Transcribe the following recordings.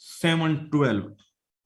7-12।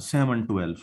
7-12।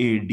AD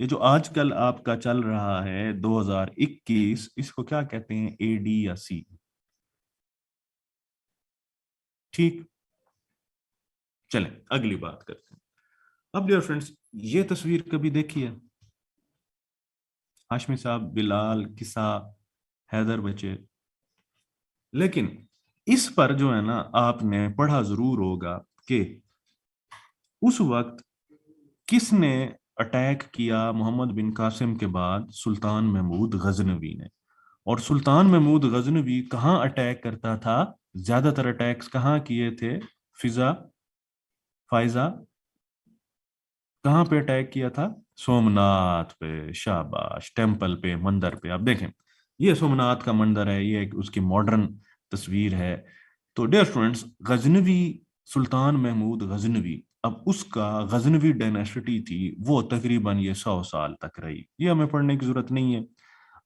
یہ جو آج کل آپ کا چل رہا ہے 2021، اس کو کیا کہتے ہیں؟ اے ڈی یا سی؟ ٹھیک، چلیں اگلی بات کرتے ہیں۔ اب ڈیئر فرینڈز، یہ تصویر کبھی دیکھی ہے؟ ہاشمی صاحب، بلال، کسا، حیدر بچے، لیکن اس پر جو ہے نا آپ نے پڑھا ضرور ہوگا کہ اس وقت کس نے اٹیک کیا محمد بن قاسم کے بعد؟ سلطان محمود غزنوی نے۔ اور سلطان محمود غزنوی کہاں اٹیک کرتا تھا؟ زیادہ تر اٹیکس کہاں کیے تھے؟ فضا، فائزہ، کہاں پہ اٹیک کیا تھا؟ سومنات پہ، شاباش، ٹیمپل پہ، مندر پہ۔ آپ دیکھیں یہ سومنات کا مندر ہے، یہ ایک اس کی ماڈرن تصویر ہے۔ تو ڈیئر اسٹوڈنٹس، غزنوی، سلطان محمود غزنوی، اب اس کا غزنوی ڈائناسٹی تھی وہ تقریباً یہ 100 سال تک رہی، یہ ہمیں پڑھنے کی ضرورت نہیں ہے۔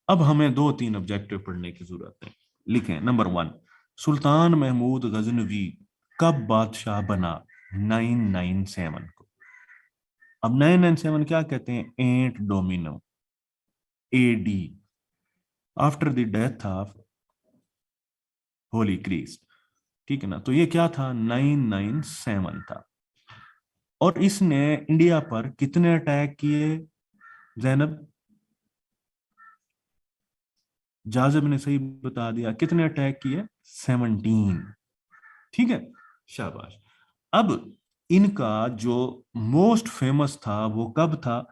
اب ہمیں 2-3 آبجیکٹو پڑھنے کی ضرورت ہے۔ لکھیں، نمبر 1، سلطان محمود غزنوی کب بادشاہ بنا؟ 997 کو۔ اب 997 کیا کہتے ہیں؟ اینٹ domino, a D, after the death of holy Crest, ٹھیک ہے نا؟ تو یہ کیا تھا؟ 997 تھا۔ اور اس نے انڈیا پر کتنے اٹیک کیے؟ زینب، جازب نے صحیح بتا دیا، کتنے اٹیک کیے؟ 17، ٹھیک ہے، شاباش۔ اب ان کا جو موسٹ فیمس تھا وہ کب تھا؟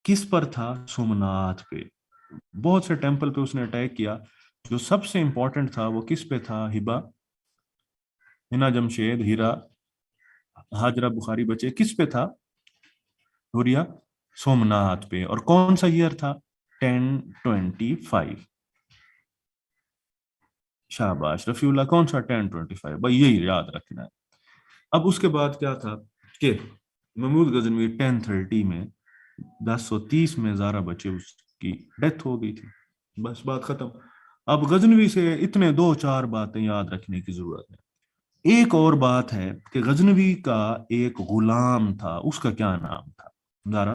کس پر تھا؟ سومنات پہ۔ بہت سے ٹیمپل پہ اس نے اٹیک کیا، جو سب سے امپورٹنٹ تھا وہ کس پہ تھا؟ ہبا، ہنا جمشید، ہیرا، حاجرہ، بخاری بچے، کس پہ تھا؟ ہوریا، سومنات پہ۔ اور کون سا ایئر تھا؟ 1025، شاباش رفیع اللہ، کون سا 1025؟ بھائی یہی یاد رکھنا ہے۔ اب اس کے بعد کیا تھا کہ محمود غزنوی 1030 میں 1030 میں زارا بچے اس کی ڈیتھ ہو گئی تھی، بس بات ختم۔ اب غزنوی سے اتنے 2-4 باتیں یاد رکھنے کی ضرورت ہے۔ ایک اور بات ہے کہ غزنوی کا ایک غلام تھا، اس کا کیا نام تھا؟ زارا،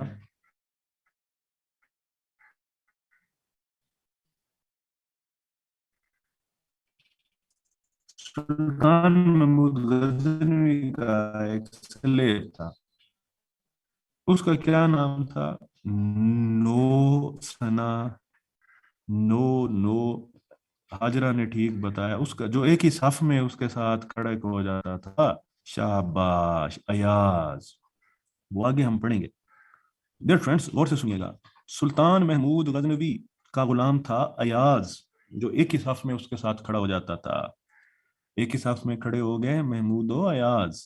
سلطان محمود غزنوی کا ایک سلیب تھا، اس کا کیا نام تھا؟ نو سنا، نو نو، حاجرہ نے ٹھیک بتایا، اس کا جو ایک ہی صف میں اس کے ساتھ کھڑے ہو جاتا تھا، شاباش، ایاز، وہ آگے ہم پڑھیں گے۔ ڈیئر فرینڈز، غور سے سنیے گا، سلطان محمود غزنوی کا غلام تھا ایاز، جو ایک ہی صف میں اس کے ساتھ کھڑا ہو جاتا تھا۔ ایک ہی صف میں کھڑے ہو گئے محمود و ایاز۔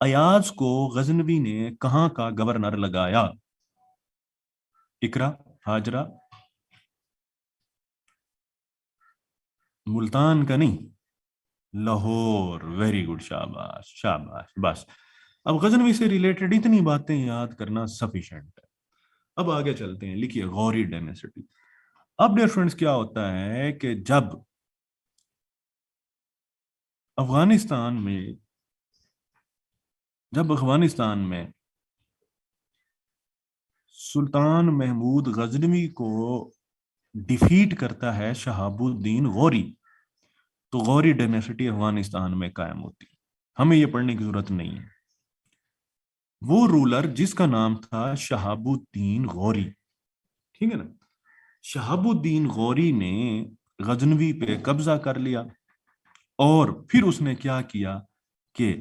ایاز کو غزنوی نے کہاں کا گورنر لگایا؟ اقرا، حاجرہ، ملتان کا نہیں، لاہور، ویری گڈ، شاباش شاباش، بس اب غزنوی سے ریلیٹڈ اتنی باتیں یاد کرنا سفیشینٹ ہے۔ اب آگے چلتے ہیں، لکھیے غوری ڈائناسٹی۔ اب ڈیئر فرینڈز، کیا ہوتا ہے کہ افغانستان میں جب افغانستان میں سلطان محمود غزنوی کو ڈیفیٹ کرتا ہے شہاب الدین غوری، تو غوری ڈائناسٹی افغانستان میں قائم ہوتی ہے۔ ہمیں یہ پڑھنے کی ضرورت نہیں ہے۔ وہ رولر جس کا نام تھا شہاب الدین غوری، ٹھیک ہے نا؟ شہاب الدین غوری نے غزنوی پہ قبضہ کر لیا، اور پھر اس نے کیا کیا کہ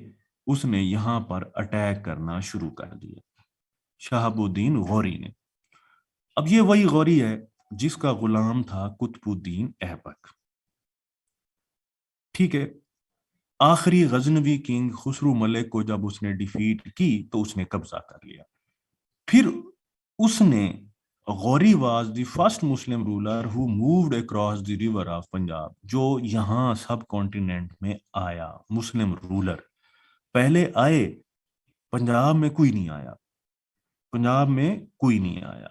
اس نے یہاں پر اٹیک کرنا شروع کر دیا، شہاب الدین غوری نے۔ اب یہ وہی غوری ہے جس کا غلام تھا قطب الدین ایبک، ٹھیک ہے؟ آخری غزنوی کنگ خسرو ملک کو جب اس نے ڈیفیٹ کی تو اس نے قبضہ کر لیا۔ پھر اس نے، Ghori was the first Muslim ruler who moved across the river of Punjab, جو یہاں سب کانٹیننٹ میں آیا، مسلم رولر پہلے آئے، پنجاب میں کوئی نہیں آیا، پنجاب میں کوئی نہیں آیا۔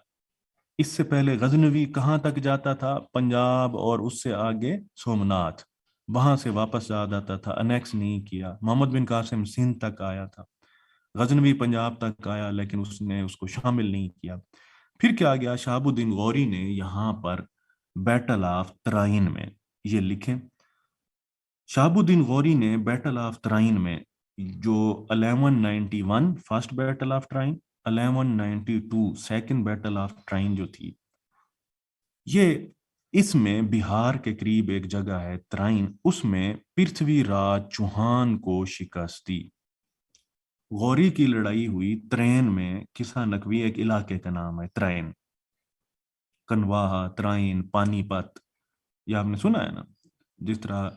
اس سے پہلے غزنوی کہاں تک جاتا تھا؟ پنجاب، اور اس سے آگے سومنات، وہاں سے واپس آتا تھا، انیکس نہیں کیا۔ محمد بن قاسم سندھ تک آیا تھا، غزنوی پنجاب تک آیا لیکن اس نے اس کو شامل نہیں کیا۔ پھر کیا گیا، شہاب الدین غوری نے یہاں پر بیٹل آف ترائن میں، یہ لکھیں، شہاب الدین غوری نے بیٹل آف ترائن میں جو 1191 first battle of Tarain, 1192 second battle of Tarain جو تھی، یہ اس میں بہار کے قریب ایک جگہ ہے ترائن، اس میں پرتھوی راج چوہان کو شکست دی۔ غوری کی لڑائی ہوئی ترین میں، قصہ نکوی ایک علاقے کا نام ہے ترائن، کنواہا، ترائن، پانی پت، یہ آپ نے سنا ہے نا، جس طرح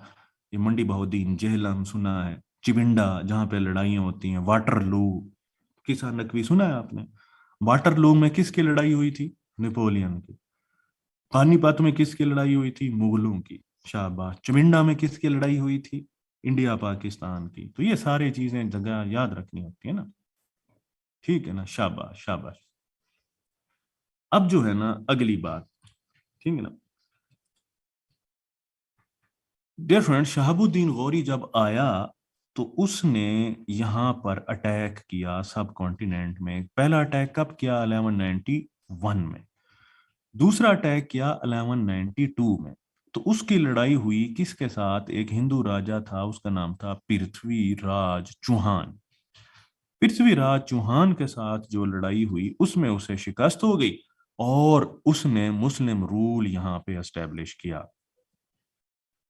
یہ منڈی بہودین، جہلم سنا ہے، چونڈا جہاں پہ لڑائیاں ہوتی ہیں، واٹر لو، قصہ نکوی سنا ہے آپ نے؟ واٹر لو میں کس کی لڑائی ہوئی تھی؟ نیپولین کی۔ پانی پت میں کس کی لڑائی ہوئی تھی؟ مغلوں کی۔ شاباش۔ چونڈا میں کس کی لڑائی ہوئی تھی؟ انڈیا پاکستان کی۔ تو یہ سارے چیزیں جگہ یاد رکھنی ہوتی ہے نا، ٹھیک ہے نا؟ شاباش شاباش۔ اب جو ہے نا اگلی بات، ٹھیک ہے نا ڈیئر فرینڈ، شہاب الدین غوری جب آیا تو اس نے یہاں پر اٹیک کیا سب کانٹیننٹ میں۔ پہلا اٹیک کب کیا؟ 1191 میں۔ دوسرا اٹیک کیا 1192 میں۔ تو اس کی لڑائی ہوئی کس کے ساتھ؟ ایک ہندو راجا تھا، اس کا نام تھا پرتھوی راج چوہان۔ پرتھوی راج چوہان کے ساتھ جو لڑائی ہوئی اس میں اسے شکست ہو گئی اور اس نے مسلم رول یہاں پہ اسٹیبلش کیا۔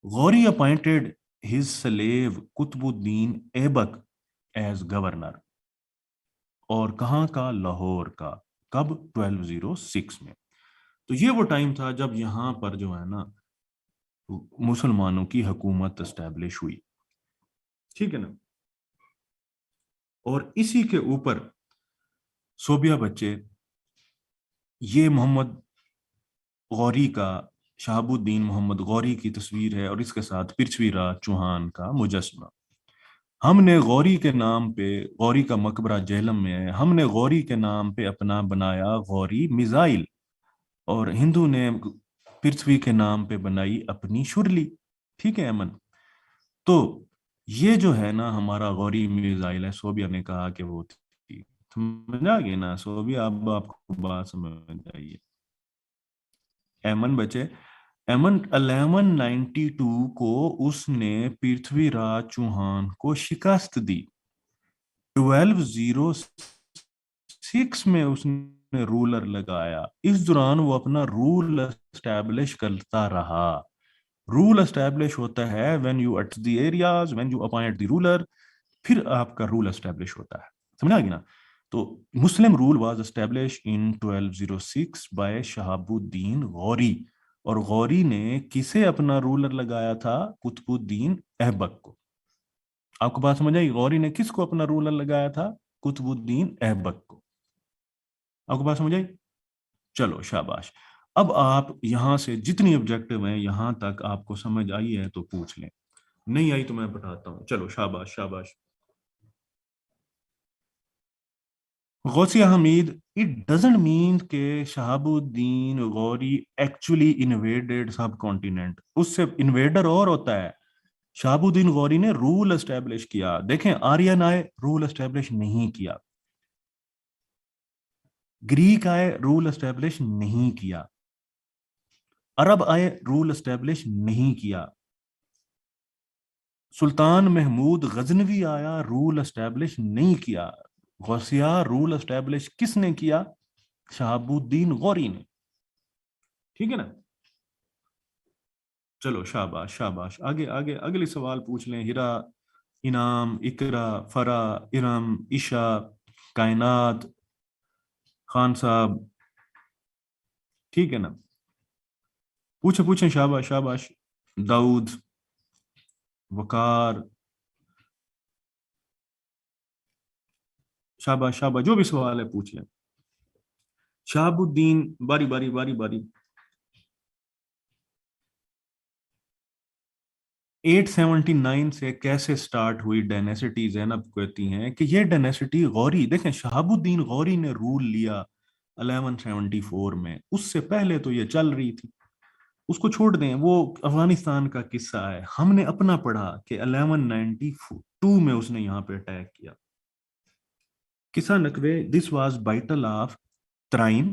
غوری اپائنٹڈ ہز سلیو قطب الدین ایبک ایز گورنر، اور کہاں کا؟ لاہور کا۔ کب؟ 1206 میں۔ تو یہ وہ ٹائم تھا جب یہاں پر جو ہے نا مسلمانوں کی حکومت اسٹیبلش ہوئی، ٹھیک ہے نا؟ اور اسی کے اوپر صوبیہ بچے، یہ محمد غوری کا، شہاب الدین محمد غوری کی تصویر ہے اور اس کے ساتھ پرتھوی راج چوہان کا مجسمہ۔ ہم نے غوری کے نام پہ، غوری کا مقبرہ جہلم میں ہے، ہم نے غوری کے نام پہ اپنا بنایا غوری میزائل، اور ہندو نے پرتھوی کے نام پہ بنائی اپنی شرلی، ٹھیک ہے امن؟ تو یہ جو ہے نا ہمارا غوری میزائل ہے، صوبیہ نے کہا کہ وہ تھی، سمجھ آ گئی نا صوبیہ؟ اب آپ کو بات سمجھ آئیے ایمن بچے؟ ایمن 1192 کو اس نے پرتھوی راج چوہان کو شکست دی۔ 1206 میں اس نے رولر لگایا، اس دوران وہ اپنا رول اسٹیبلش کرتا رہا۔ رول اسٹیبلش ہوتا ہے when you at the areas when you appoint the ruler، پھر آپ کا رول اسٹیبلش ہوتا ہے، سمجھا گیا نا؟ تو Muslim rule was establish in 1206 by Shahabuddin Ghori, اور غوری نے کسے اپنا رولر لگایا تھا؟ قطب الدین ایبک کو۔ آپ کو بات سمجھ آئی؟ غوری نے کس کو اپنا رولر لگایا تھا؟ قطب الدین ایبک کو۔ آپ کو بات سمجھ آئی؟ چلو شاباش۔ اب آپ یہاں سے جتنی آبجیکٹو ہیں یہاں تک آپ کو سمجھ آئی ہے تو پوچھ لیں، نہیں آئی تو میں بتاتا ہوں۔ چلو شاباش شاباش۔ غوثیہ حمید، it doesn't mean کہ شہاب الدین غوری actually invaded سب کانٹیننٹ، اس سے انویڈر اور ہوتا ہے۔ شہاب الدین غوری نے رول اسٹیبلش کیا۔ دیکھیں آرین آئے، رول اسٹیبلش نہیں کیا، گریک آئے، رول اسٹیبلش نہیں کیا، عرب آئے، رول اسٹیبلش نہیں کیا، سلطان محمود غزنوی آیا، رول اسٹیبلش نہیں کیا۔ غوثیہ رول اسٹیبلش کس نے کیا؟ شہاب الدین غوری نے، ٹھیک ہے نا؟ چلو شاباش شاباش۔ آگے آگے اگلی سوال پوچھ لیں۔ ہرا، انعام، اقرا، فرا، ارم، عشا، کائنات، خان صاحب، ٹھیک ہے نا؟ پوچھیں پوچھیں، شاباش شاباش۔ داؤد، وقار، شاباش شاباش، جو بھی سوال ہے پوچھ لیں۔ شہاب الدین، باری باری باری باری۔ 879 سے کیسے سٹارٹ ہوئی ڈائنیسٹی؟ زینب کہتی ہیں کہ یہ ڈائنیسٹی غوری، دیکھیں شہاب الدین غوری نے رول لیا 1174 میں، اس سے پہلے تو یہ چل رہی تھی، اس کو چھوڑ دیں، وہ افغانستان کا قصہ ہے۔ ہم نے اپنا پڑھا کہ 1192 میں اس نے یہاں پہ اٹیک کیا۔ قصہ نکوے، this was battle of Tarain,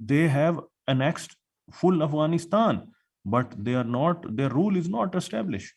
they have annexed full Afghanistan, but they are not, their rule is not established,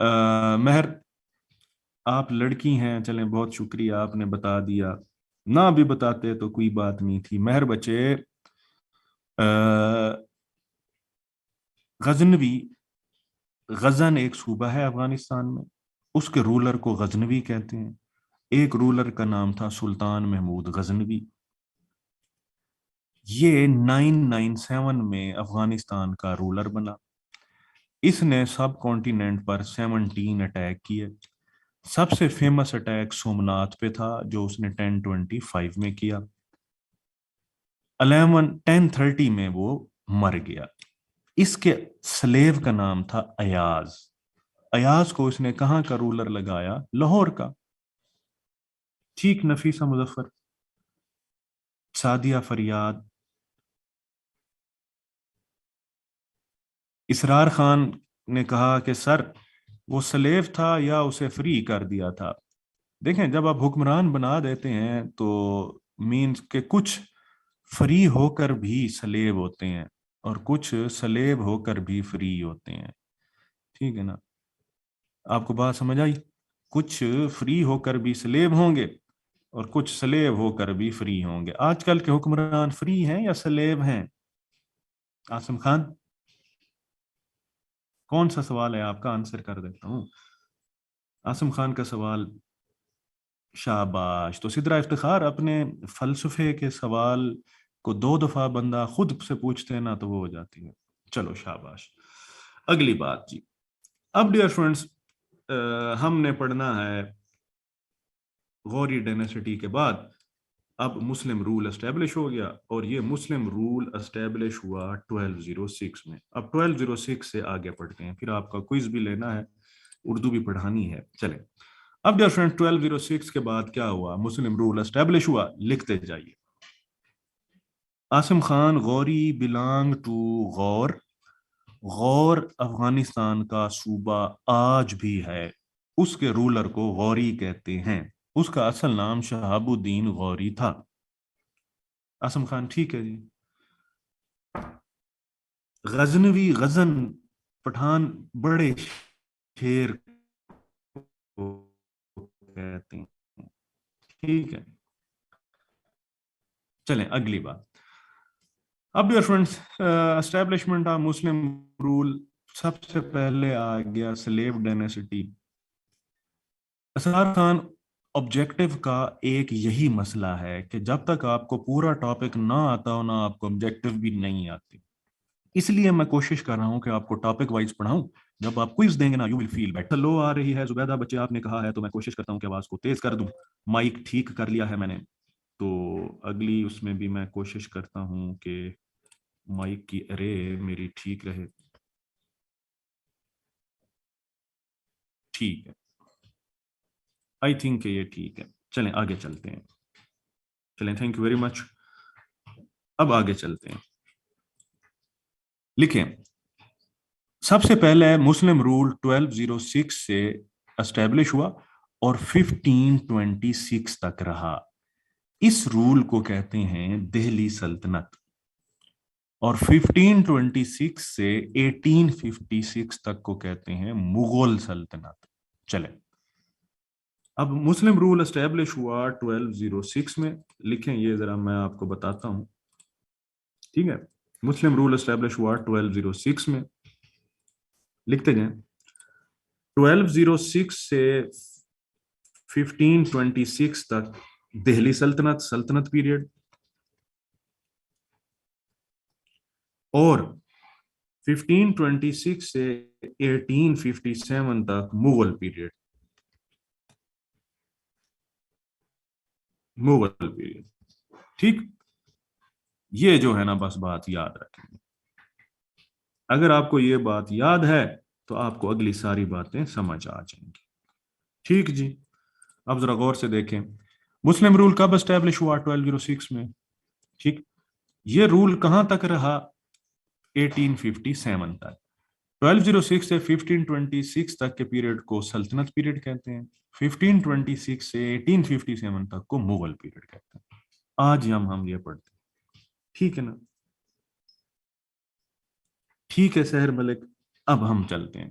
مہر، آپ لڑکی ہیں، چلیں بہت شکریہ آپ نے بتا دیا، نہ بھی بتاتے تو کوئی بات نہیں تھی۔ مہر بچے، غزنوی، غزن ایک صوبہ ہے افغانستان میں، اس کے رولر کو غزنوی کہتے ہیں۔ ایک رولر کا نام تھا سلطان محمود غزنوی، یہ 997 میں افغانستان کا رولر بنا۔ اس نے سب کانٹیننٹ پر 17 اٹیک کیے۔ سب سے فیمس اٹیک سومنات پہ تھا جو اس نے 1025 میں کیا۔ 1030 میں وہ مر گیا۔ اس کے سلیو کا نام تھا ایاز۔ ایاز کو اس نے کہاں کا رولر لگایا؟ لاہور کا۔ ٹھیک، نفیسہ مظفر، سعدیہ فریاد، اسرار خان نے کہا کہ سر وہ سلیو تھا یا اسے فری کر دیا تھا؟ دیکھیں، جب آپ حکمران بنا دیتے ہیں تو مینز کہ کچھ فری ہو کر بھی سلیب ہوتے ہیں اور کچھ سلیب ہو کر بھی فری ہوتے ہیں، ٹھیک ہے نا؟ آپ کو بات سمجھ آئی؟ کچھ فری ہو کر بھی سلیب ہوں گے اور کچھ سلیب ہو کر بھی فری ہوں گے۔ آج کل کے حکمران فری ہیں یا سلیب ہیں؟ عاصم خان، کون سا سوال ہے آپ کا؟ آنسر کر دیتا ہوں۔ عاصم خان کا سوال، شاباش۔ تو سدرا افتخار، اپنے فلسفے کے سوال کو 2 دفعہ بندہ خود سے پوچھتے ہیں نا تو وہ ہو جاتی ہے۔ چلو شاباش۔ اگلی بات جی، اب ڈیئر فرینڈز، ہم نے پڑھنا ہے غوری ڈائناسٹی کے بعد اب مسلم رول اسٹیبلش ہو گیا، اور یہ مسلم رول اسٹیبلش ہوا 1206 میں۔ اب 1206 سے آگے پڑھتے ہیں، پھر آپ کا کوئز بھی لینا ہے، اردو بھی پڑھانی ہے۔ چلیں، اب ڈیئر فرینڈ 1206 کے بعد کیا ہوا؟ مسلم رول اسٹیبلش ہوا، لکھتے جائیے۔ عاصم خان، غوری بلانگ ٹو غور۔ غور افغانستان کا صوبہ آج بھی ہے، اس کے رولر کو غوری کہتے ہیں، اس کا اصل نام شہاب الدین غوری تھا۔ عاصم خان ٹھیک ہے جی۔ غزنوی، غزن، پٹھان بڑے شیر کو کہتے ہیں، ٹھیک ہے۔ چلیں اگلی بات، اب dear friends, establishment of Muslim rule, سب سے پہلے آ گیا slave dynasty. Israr Khan, objective کا ایک یہی مسئلہ ہے کہ جب تک آپ کو پورا ٹاپک نہ آتا ہو نا، آپ کو آبجیکٹو بھی نہیں آتی، اس لیے میں کوشش کر رہا ہوں کہ آپ کو ٹاپک وائز پڑھاؤں۔ جب آپ کوئز دیں گے نا، یو ول فیل بیٹر۔ لو آ رہی ہے زبیدہ بچے، آپ نے کہا ہے تو میں کوشش کرتا ہوں کہ آواز کو تیز کر دوں۔ مائک ٹھیک کر لیا ہے میں نے، تو اگلی اس میں بھی میں کوشش کرتا ہوں کہ مائک کی ارے میری ٹھیک رہے۔ ٹھیک ہے، آئی تھنک کہ یہ ٹھیک ہے۔ چلیں آگے چلتے ہیں، چلیں، تھینک یو ویری مچ۔ اب آگے چلتے ہیں، لکھیں۔ سب سے پہلے مسلم رول 1206 سے اسٹیبلش ہوا اور 1526 تک رہا۔ اس رول کو کہتے ہیں دہلی سلطنت، اور 1526 سے 1856 تک کو کہتے ہیں مغل سلطنت۔ چلیں، اب مسلم رول اسٹیبلش ہوا 1206 میں، لکھیں یہ ذرا میں آپ کو بتاتا ہوں، ٹھیک ہے؟ مسلم رول اسٹیبلش ہوا 1206 میں، لکھتے جائیں۔ 1206 سے 1526 تک دہلی سلطنت پیریڈ، اور 1526 سے 1857 تک مغل پیریڈ۔ ٹھیک، یہ جو ہے نا بس بات یاد رکھیں گے۔ اگر آپ کو یہ بات یاد ہے تو آپ کو اگلی ساری باتیں سمجھ آ جائیں گی۔ ٹھیک جی، اب ذرا غور سے دیکھیں، مسلم رول کب اسٹیبلش ہوا؟ 1206 میں، ٹھیک۔ یہ رول کہاں تک رہا؟ 1857 تک۔ 1206 سے 1526 تک کے پیریڈ کو سلطنت پیریڈ کہتے ہیں، 1526 سے 1857 تک کو مغل پیریڈ کہتے ہیں۔ آج ہم یہ پڑھتے ہیں، ٹھیک ہے نا؟ ٹھیک ہے سحر ملک، اب ہم چلتے ہیں۔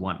1,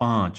5।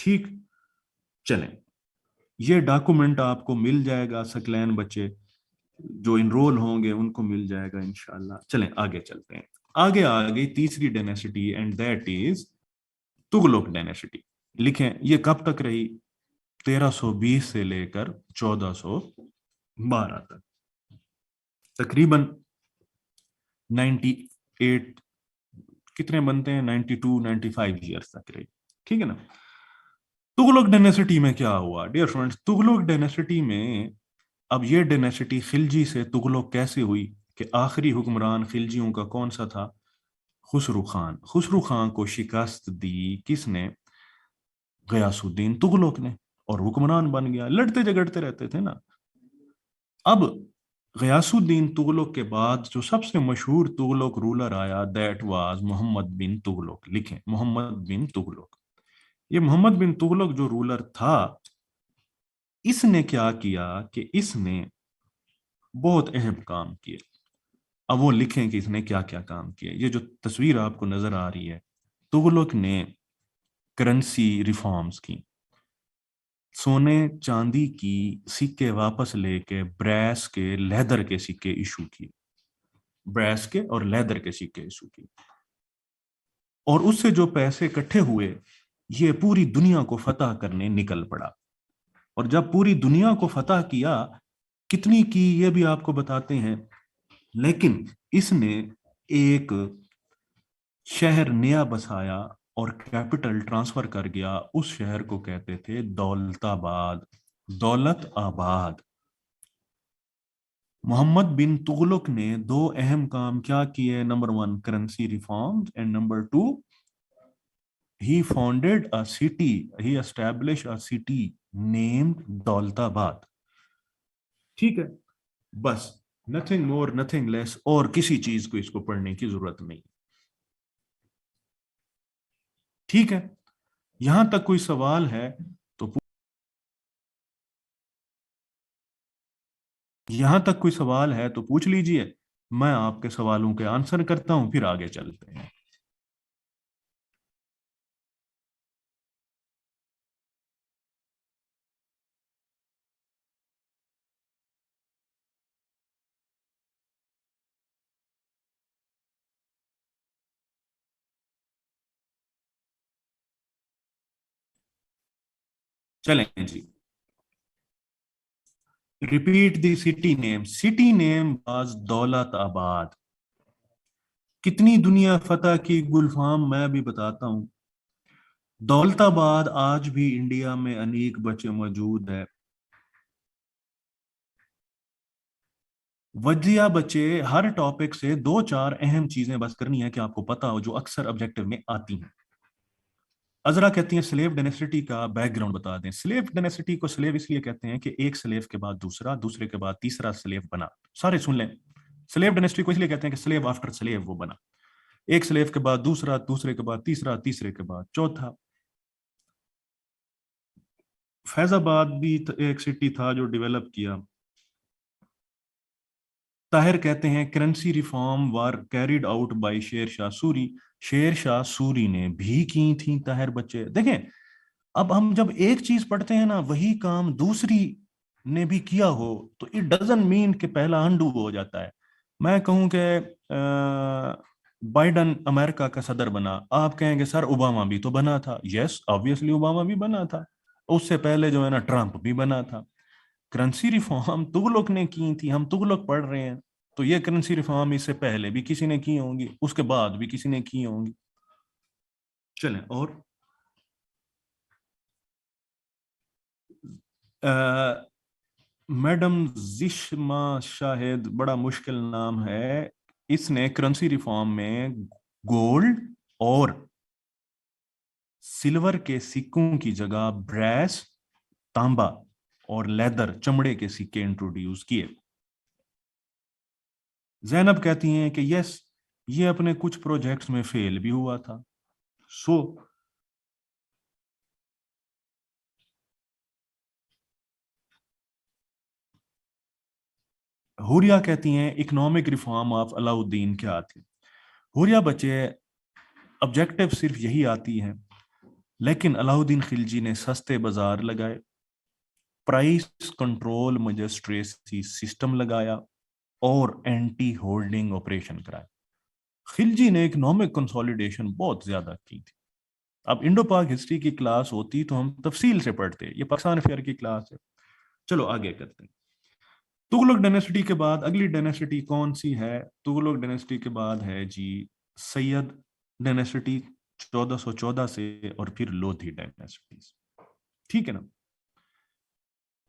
ٹھیک، چلیں یہ ڈاکومنٹ آپ کو مل جائے گا، سکلین بچے جو انرول ہوں گے ان کو مل جائے گا انشاءاللہ۔ چلیں آگے چلتے ہیں، آگے آ گئی تیسری dynasty and that is Tughlaq dynasty. لکھیں یہ کب تک رہی؟ 1320 سے لے کر 1412 تک، تقریباً 98 کتنے بنتے ہیں 92 95 ایئرس تک رہی، ٹھیک ہے نا۔ تغلق ڈائنیسٹی میں کیا ہوا ڈیئر فرینڈز؟ تغلق ڈائنیسٹی میں اب یہ ڈائنیسٹی خلجی سے تغلق کیسے ہوئی کہ آخری حکمران خلجیوں کا کون سا تھا؟ خسرو خان۔ خسرو خان کو شکست دی کس نے؟ غیاث الدین تغلق نے، اور حکمران بن گیا۔ لڑتے جھگڑتے رہتے تھے نا۔ اب غیاث الدین تغلق کے بعد جو سب سے مشہور تغلق رولر آیا دیٹ واز محمد بن تغلق۔ لکھیں محمد بن تغلق۔ یہ محمد بن تغلق جو رولر تھا، اس نے کیا کیا کہ اس نے بہت اہم کام کیے۔ اب وہ لکھیں کہ اس نے کیا کیا کام کیے۔ یہ جو تصویر آپ کو نظر آ رہی ہے، تغلق نے کرنسی ریفارمز کی، سونے چاندی کی سکے واپس لے کے بریس کے لیدر کے سکے ایشو کیے، بریس کے اور لیدر کے سکے ایشو کیے، اور اس سے جو پیسے اکٹھے ہوئے یہ پوری دنیا کو فتح کرنے نکل پڑا۔ اور جب پوری دنیا کو فتح کیا، کتنی کی یہ بھی آپ کو بتاتے ہیں، لیکن اس نے ایک شہر نیا بسایا اور کیپٹل ٹرانسفر کر گیا، اس شہر کو کہتے تھے دولت آباد، دولت آباد۔ محمد بن تغلق نے دو اہم کام کیا کیے، number 1 currency reforms and number 2 he founded a city, he established a city named دولت آباد۔ ٹھیک ہے، بس nothing more nothing less، اور کسی چیز کو اس کو پڑھنے کی ضرورت نہیں۔ ٹھیک ہے، یہاں تک کوئی سوال ہے تو یہاں تک کوئی سوال ہے تو پوچھ لیجئے، میں آپ کے سوالوں کے آنسر کرتا ہوں، پھر آگے چلتے ہیں۔ چلیں جی، repeat the city name. City name was Daulatabad. کتنی دنیا فتح کی گلفام میں بھی بتاتا ہوں۔ دولت آباد آج بھی انڈیا میں انیک بچے موجود ہے۔ وجیہ بچے ہر ٹاپک سے 2-4 اہم چیزیں بس کرنی ہے کہ آپ کو پتا ہو، جو اکثر آبجیکٹو میں آتی ہیں۔ عذرا کہتی ہیں سلیو ڈائنیسٹی کا بیک گراؤنڈ بتا دیں۔ سلیو ڈائنیسٹی کو سلیو اس لیے کہتے ہیں کہ ایک سلیو کے بعد دوسرا، دوسرے کے بعد تیسرا سلیو بنا۔ سارے سن لیں، سلیو ڈائنیسٹی کو اس لیے کہتے ہیں کہ سلیو آفٹر سلیو وہ بنا، ایک سلیو کے بعد دوسرا، دوسرے کے بعد تیسرا، تیسرے کے بعد چوتھا۔ فیض آباد بھی ایک سٹی تھا جو ڈیولپ کیا۔ طاہر کہتے ہیں currency reform was carried out by Sher Shah sorry. شیر شاہ سوری نے بھی کی تھیں طاہر بچے۔ دیکھیں اب ہم جب ایک چیز پڑھتے ہیں نا، وہی کام دوسری نے بھی کیا ہو تو اٹ ڈزنٹ مین کہ پہلا انڈو ہو جاتا ہے۔ میں کہوں کہ بائیڈن امریکہ کا صدر بنا، آپ کہیں گے سر اوباما بھی تو بنا تھا۔ یس آبویسلی اوباما بھی بنا تھا، اس سے پہلے جو ہے نا ٹرمپ بھی بنا تھا۔ کرنسی ریفارم تغلق نے کی تھی، ہم تغلق پڑھ رہے ہیں تو یہ کرنسی ریفارم اس سے پہلے بھی کسی نے کی ہوں گی، اس کے بعد بھی کسی نے کی ہوں گی۔ چلیں اور میڈم زشما شاہد، بڑا مشکل نام ہے، اس نے کرنسی ریفارم میں گولڈ اور سلور کے سکوں کی جگہ بریس، تانبا اور لیدر چمڑے کے سکے انٹروڈیوس کیے۔ زینب کہتی ہیں کہ یس یہ اپنے کچھ پروجیکٹس میں فیل بھی ہوا تھا۔ سو حوریہ کہتی ہیں اکنامک ریفارم آف علاء الدین کیا تھی؟ حوریہ بچے آبجیکٹو صرف یہی آتی ہے لیکن علاؤدین خلجی نے سستے بازار لگائے، پرائس کنٹرول مجسٹریسی سسٹم لگایا اور اینٹی ہولڈنگ آپریشن کرائے۔ خلجی نے اکنامک کنسولیڈیشن بہت زیادہ کی تھی۔ اب انڈو پاک ہسٹری کی کلاس ہوتی تو ہم تفصیل سے پڑھتے، یہ پاکستان افیئر کی کلاس ہے۔ چلو آگے کرتے ہیں۔ تغلق ڈائنیسٹی کے بعد اگلی ڈائنیسٹی کون سی ہے؟ تغلق ڈائنیسٹی کے بعد ہے جی سید ڈائنیسٹی 1414 سے، اور پھر لودھی ڈائنیسٹیز، ٹھیک ہے نا،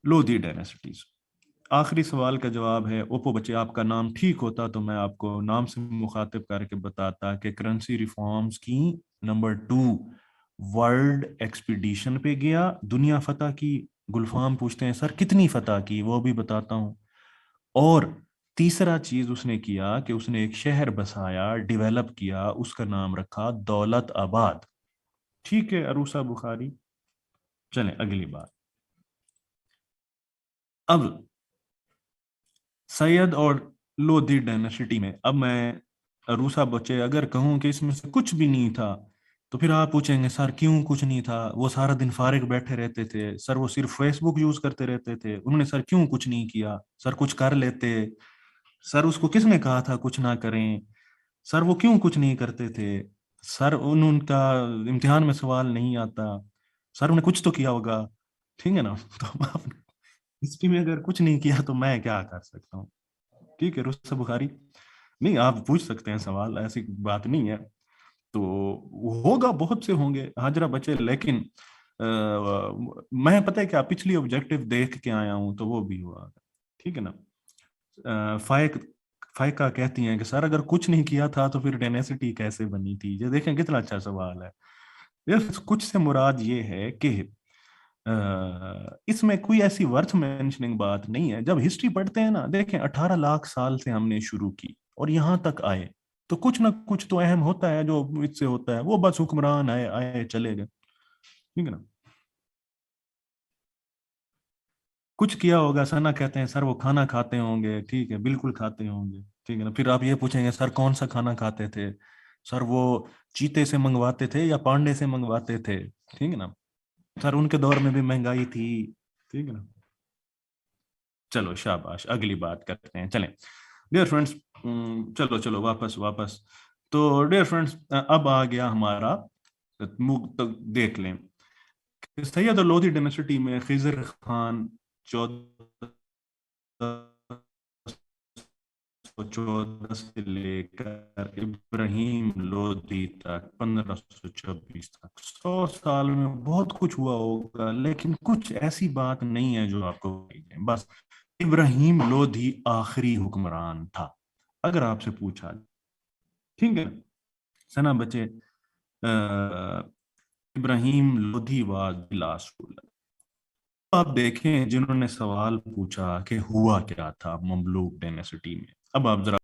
لودھی ڈائنیسٹیز۔ آخری سوال کا جواب ہے، اوپو بچے آپ کا نام ٹھیک ہوتا تو میں آپ کو نام سے مخاطب کر کے بتاتا کہ کرنسی ریفارمز کی۔ نمبر 2، ورلڈ ایکسپیڈیشن پہ گیا، دنیا فتح کی۔ گلفام پوچھتے ہیں سر کتنی فتح کی، وہ بھی بتاتا ہوں۔ اور تیسرا چیز اس نے کیا کہ اس نے ایک شہر بسایا، ڈیولپ کیا، اس کا نام رکھا دولت آباد، ٹھیک ہے عروسہ بخاری۔ چلیں اگلی بات۔ اب سید اور لودھی ڈائنیسٹی میں، اب میں عروسہ بچے اگر کہوں کہ اس میں سے کچھ بھی نہیں تھا تو پھر آپ پوچھیں گے سر کیوں کچھ نہیں تھا، وہ سارا دن فارغ بیٹھے رہتے تھے سر، وہ صرف فیس بک یوز کرتے رہتے تھے، انہوں نے سر کیوں کچھ نہیں کیا؟ سر کچھ کر لیتے سر، اس کو کس نے کہا تھا کچھ نہ کریں؟ سر وہ کیوں کچھ نہیں کرتے تھے؟ سر ان کا امتحان میں سوال نہیں آتا، سر انہیں کچھ تو کیا ہوگا، ٹھیک ہے نا؟ تو آپ ہسٹری میں اگر کچھ نہیں کیا تو میں کیا کر سکتا ہوں؟ ٹھیک ہے رستم بخاری، نہیں آپ پوچھ سکتے ہیں سوال، ایسی بات نہیں ہے۔ تو ہوگا، بہت سے ہوں گے حاجرہ بچے، لیکن میں پتہ ہے کہ پچھلی آبجیکٹو دیکھ کے آیا ہوں تو وہ بھی ہوا، ٹھیک ہے نا۔ فائقہ کہتی ہیں کہ سر اگر کچھ نہیں کیا تھا تو پھر ڈینیسٹی کیسے بنی تھی؟ یہ دیکھیں کتنا اچھا سوال ہے۔ کچھ سے مراد یہ ہے کہ اس میں کوئی ایسی ورتھ مینشننگ بات نہیں ہے۔ جب ہسٹری پڑھتے ہیں نا، دیکھیں 18 لاکھ سال سے ہم نے شروع کی اور یہاں تک آئے تو کچھ نہ کچھ تو اہم ہوتا ہے جو اس سے ہوتا ہے، وہ بس حکمران آئے آئے چلے گئے، ٹھیک ہے نا۔ کچھ کیا ہوگا سنا کہتے ہیں سر وہ کھانا کھاتے ہوں گے، ٹھیک ہے بالکل کھاتے ہوں گے، ٹھیک ہے نا۔ پھر آپ یہ پوچھیں گے سر کون سا کھانا کھاتے تھے؟ سر وہ چیتے سے منگواتے تھے یا پانڈے سے منگواتے تھے، ٹھیک ہے نا۔ سر ان کے دور میں بھی مہنگائی تھی، ٹھیک ہے نا۔ چلو شاباش، اگلی بات کرتے ہیں، چلیں ڈیئر فرینڈس، چلو چلو واپس واپس۔ تو ڈیئر فرینڈس اب آ گیا ہمارا، دیکھ لیں کہ سید اور لودھی ڈائنیسٹی میں خضر خان 1414 سے لے کر ابراہیم لودھی تک 1526 تک، 100 سال میں بہت کچھ ہوا ہوگا، لیکن کچھ ایسی بات نہیں ہے جو آپ کو بس ابراہیم لودھی آخری حکمران تھا اگر آپ سے پوچھا، ٹھیک ہے سنا بچے، Ibrahim Lodhi was the last ruler. آپ دیکھیں جنہوں نے سوال پوچھا کہ ہوا کیا تھا مملوک ڈائنیسٹی میں، اب آپ ذرا